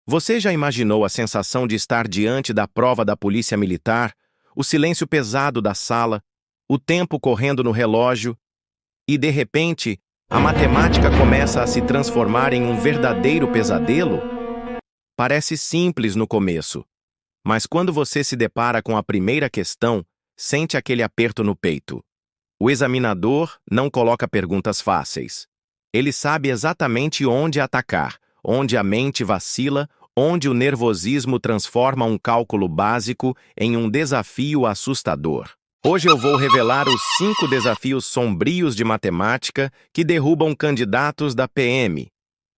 Você já imaginou a sensação de estar diante da prova da polícia militar, o silêncio pesado da sala, o tempo correndo no relógio, e, de repente, a matemática começa a se transformar em um verdadeiro pesadelo? Parece simples no começo, mas quando você se depara com a primeira questão, sente aquele aperto no peito. O examinador não coloca perguntas fáceis. Ele sabe exatamente onde atacar, onde a mente vacila, onde o nervosismo transforma um cálculo básico em um desafio assustador. Hoje eu vou revelar os 5 desafios sombrios de matemática que derrubam candidatos da PM.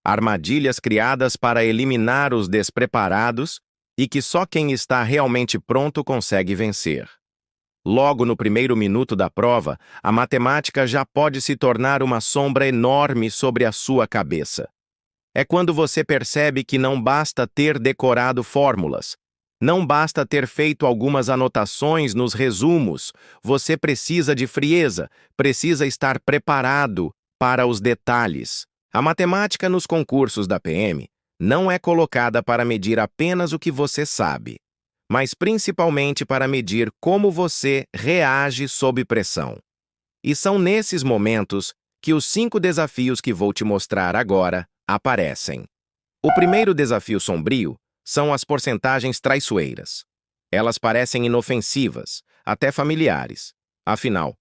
Armadilhas criadas para eliminar os despreparados e que só quem está realmente pronto consegue vencer. Logo no primeiro minuto da prova, a matemática já pode se tornar uma sombra enorme sobre a sua cabeça. É quando você percebe que não basta ter decorado fórmulas, não basta ter feito algumas anotações nos resumos, você precisa de frieza, precisa estar preparado para os detalhes. A matemática nos concursos da PM não é colocada para medir apenas o que você sabe, mas principalmente para medir como você reage sob pressão. E são nesses momentos que os 5 desafios que vou te mostrar agora aparecem. O primeiro desafio sombrio são as porcentagens traiçoeiras. Elas parecem inofensivas, até familiares. Afinal,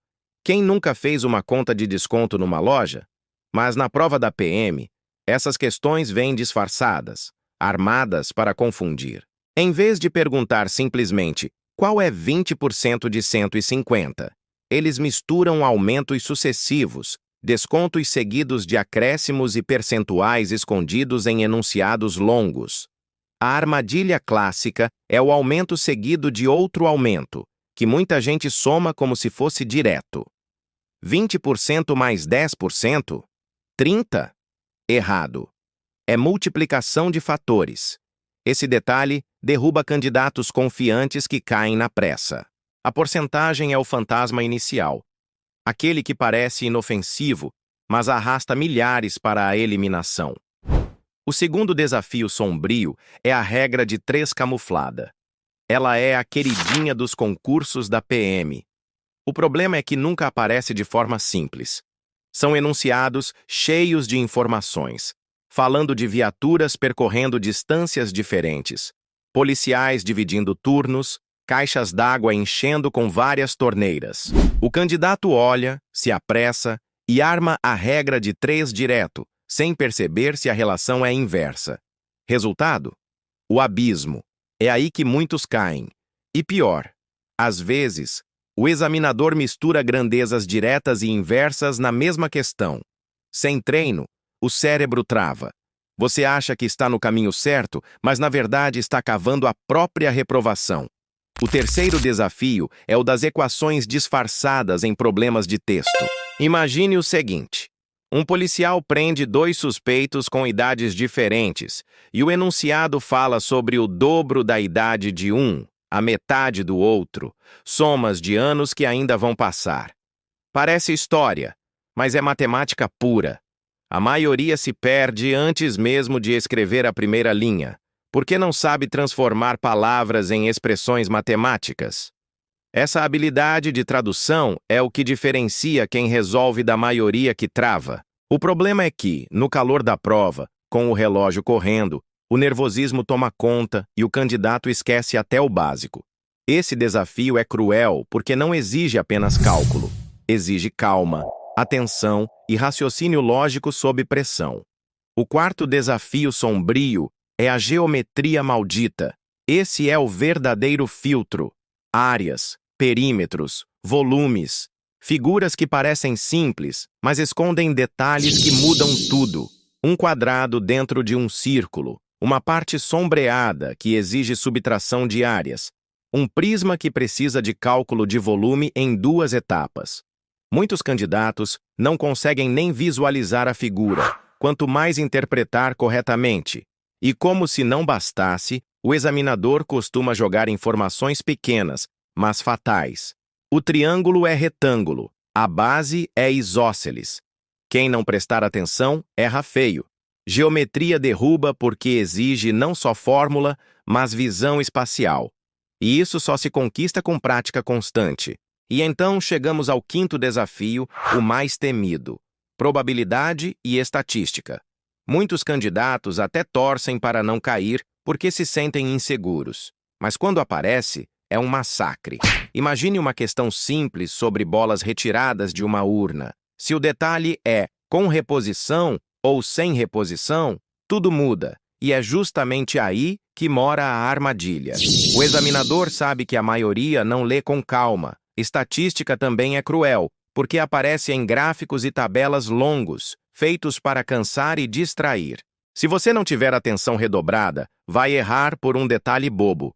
quem nunca fez uma conta de desconto numa loja? Mas na prova da PM, essas questões vêm disfarçadas, armadas para confundir. Em vez de perguntar simplesmente qual é 20% de 150, eles misturam aumentos sucessivos, descontos seguidos de acréscimos e percentuais escondidos em enunciados longos. A armadilha clássica é o aumento seguido de outro aumento, que muita gente soma como se fosse direto. 20% mais 10%? 30%? Errado. É multiplicação de fatores. Esse detalhe derruba candidatos confiantes que caem na pressa. A porcentagem é o fantasma inicial, aquele que parece inofensivo, mas arrasta milhares para a eliminação. O segundo desafio sombrio é a regra de 3 camuflada. Ela é a queridinha dos concursos da PM. O problema é que nunca aparece de forma simples. São enunciados cheios de informações, falando de viaturas percorrendo distâncias diferentes, policiais dividindo turnos, caixas d'água enchendo com várias torneiras. O candidato olha, se apressa e arma a regra de 3 direto, sem perceber se a relação é inversa. Resultado? O abismo. É aí que muitos caem. E pior, às vezes, o examinador mistura grandezas diretas e inversas na mesma questão. Sem treino, o cérebro trava. Você acha que está no caminho certo, mas na verdade está cavando a própria reprovação. O terceiro desafio é o das equações disfarçadas em problemas de texto. Imagine o seguinte: um policial prende 2 suspeitos com idades diferentes, e o enunciado fala sobre o dobro da idade de um, a metade do outro, somas de anos que ainda vão passar. Parece história, mas é matemática pura. A maioria se perde antes mesmo de escrever a primeira linha, porque não sabe transformar palavras em expressões matemáticas. Essa habilidade de tradução é o que diferencia quem resolve da maioria que trava. O problema é que, no calor da prova, com o relógio correndo, o nervosismo toma conta e o candidato esquece até o básico. Esse desafio é cruel porque não exige apenas cálculo. Exige calma, atenção e raciocínio lógico sob pressão. O quarto desafio sombrio é a geometria maldita. Esse é o verdadeiro filtro. Áreas, perímetros, volumes, figuras que parecem simples, mas escondem detalhes que mudam tudo. Um quadrado dentro de um círculo, uma parte sombreada que exige subtração de áreas, um prisma que precisa de cálculo de volume em 2 etapas. Muitos candidatos não conseguem nem visualizar a figura, quanto mais interpretar corretamente. E como se não bastasse, o examinador costuma jogar informações pequenas, mas fatais. O triângulo é retângulo, a base é isósceles. Quem não prestar atenção erra feio. Geometria derruba porque exige não só fórmula, mas visão espacial. E isso só se conquista com prática constante. E então chegamos ao quinto desafio, o mais temido: probabilidade e estatística. Muitos candidatos até torcem para não cair porque se sentem inseguros. Mas quando aparece, é um massacre. Imagine uma questão simples sobre bolas retiradas de uma urna. Se o detalhe é com reposição ou sem reposição, tudo muda. E é justamente aí que mora a armadilha. O examinador sabe que a maioria não lê com calma. Estatística também é cruel, porque aparece em gráficos e tabelas longos, feitos para cansar e distrair. Se você não tiver atenção redobrada, vai errar por um detalhe bobo.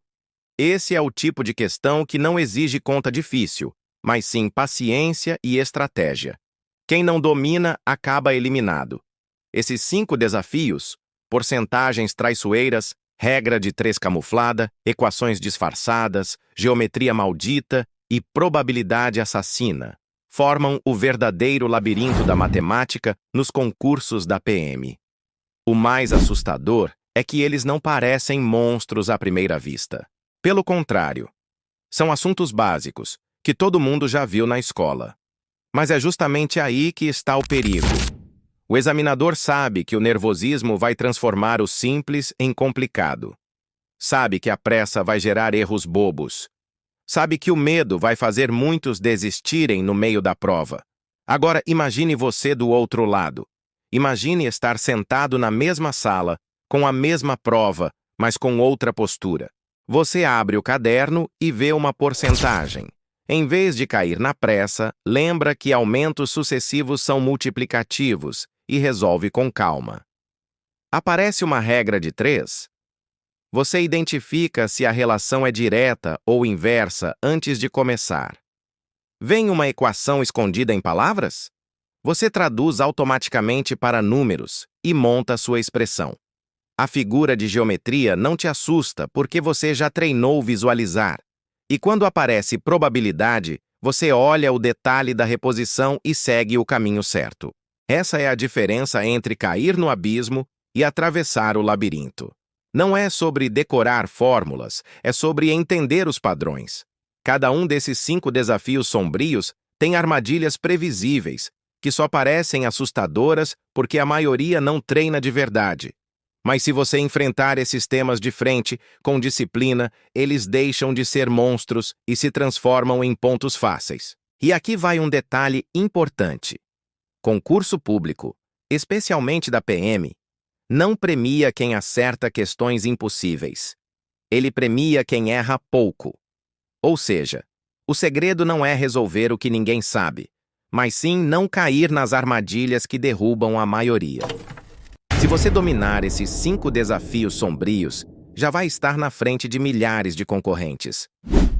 Esse é o tipo de questão que não exige conta difícil, mas sim paciência e estratégia. Quem não domina acaba eliminado. Esses 5 desafios, porcentagens traiçoeiras, regra de 3 camuflada, equações disfarçadas, geometria maldita e probabilidade assassina, formam o verdadeiro labirinto da matemática nos concursos da PM. O mais assustador é que eles não parecem monstros à primeira vista. Pelo contrário, são assuntos básicos, que todo mundo já viu na escola. Mas é justamente aí que está o perigo. O examinador sabe que o nervosismo vai transformar o simples em complicado. Sabe que a pressa vai gerar erros bobos. Sabe que o medo vai fazer muitos desistirem no meio da prova. Agora imagine você do outro lado. Imagine estar sentado na mesma sala, com a mesma prova, mas com outra postura. Você abre o caderno e vê uma porcentagem. Em vez de cair na pressa, lembra que aumentos sucessivos são multiplicativos e resolve com calma. Aparece uma regra de 3. Você identifica se a relação é direta ou inversa antes de começar. Vem uma equação escondida em palavras? Você traduz automaticamente para números e monta sua expressão. A figura de geometria não te assusta porque você já treinou visualizar. E quando aparece probabilidade, você olha o detalhe da reposição e segue o caminho certo. Essa é a diferença entre cair no abismo e atravessar o labirinto. Não é sobre decorar fórmulas, é sobre entender os padrões. Cada um desses 5 desafios sombrios tem armadilhas previsíveis, que só parecem assustadoras porque a maioria não treina de verdade. Mas se você enfrentar esses temas de frente, com disciplina, eles deixam de ser monstros e se transformam em pontos fáceis. E aqui vai um detalhe importante. Concurso público, especialmente da PM, não premia quem acerta questões impossíveis. Ele premia quem erra pouco. Ou seja, o segredo não é resolver o que ninguém sabe, mas sim não cair nas armadilhas que derrubam a maioria. Se você dominar esses 5 desafios sombrios, já vai estar na frente de milhares de concorrentes.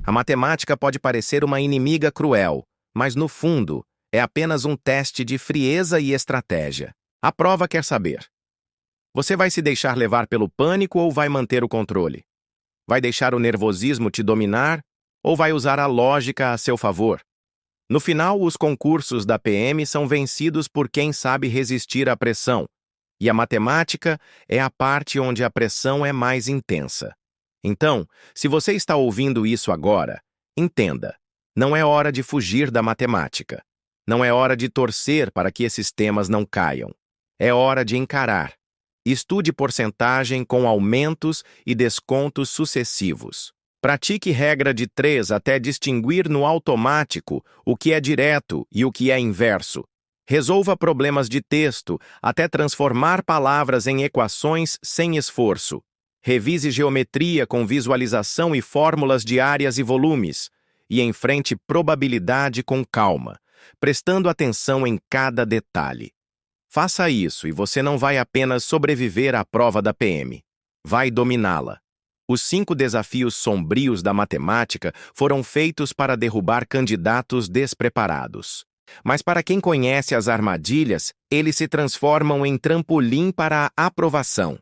A matemática pode parecer uma inimiga cruel, mas no fundo, é apenas um teste de frieza e estratégia. A prova quer saber: você vai se deixar levar pelo pânico ou vai manter o controle? Vai deixar o nervosismo te dominar ou vai usar a lógica a seu favor? No final, os concursos da PM são vencidos por quem sabe resistir à pressão. E a matemática é a parte onde a pressão é mais intensa. Então, se você está ouvindo isso agora, entenda: não é hora de fugir da matemática. Não é hora de torcer para que esses temas não caiam. É hora de encarar. Estude porcentagem com aumentos e descontos sucessivos. Pratique regra de 3 até distinguir no automático o que é direto e o que é inverso. Resolva problemas de texto até transformar palavras em equações sem esforço. Revise geometria com visualização e fórmulas de áreas e volumes. E enfrente probabilidade com calma, prestando atenção em cada detalhe. Faça isso e você não vai apenas sobreviver à prova da PM. Vai dominá-la. Os 5 desafios sombrios da matemática foram feitos para derrubar candidatos despreparados. Mas para quem conhece as armadilhas, eles se transformam em trampolim para a aprovação.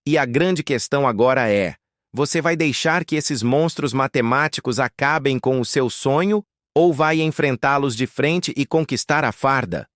E a grande questão agora é: você vai deixar que esses monstros matemáticos acabem com o seu sonho ou vai enfrentá-los de frente e conquistar a farda?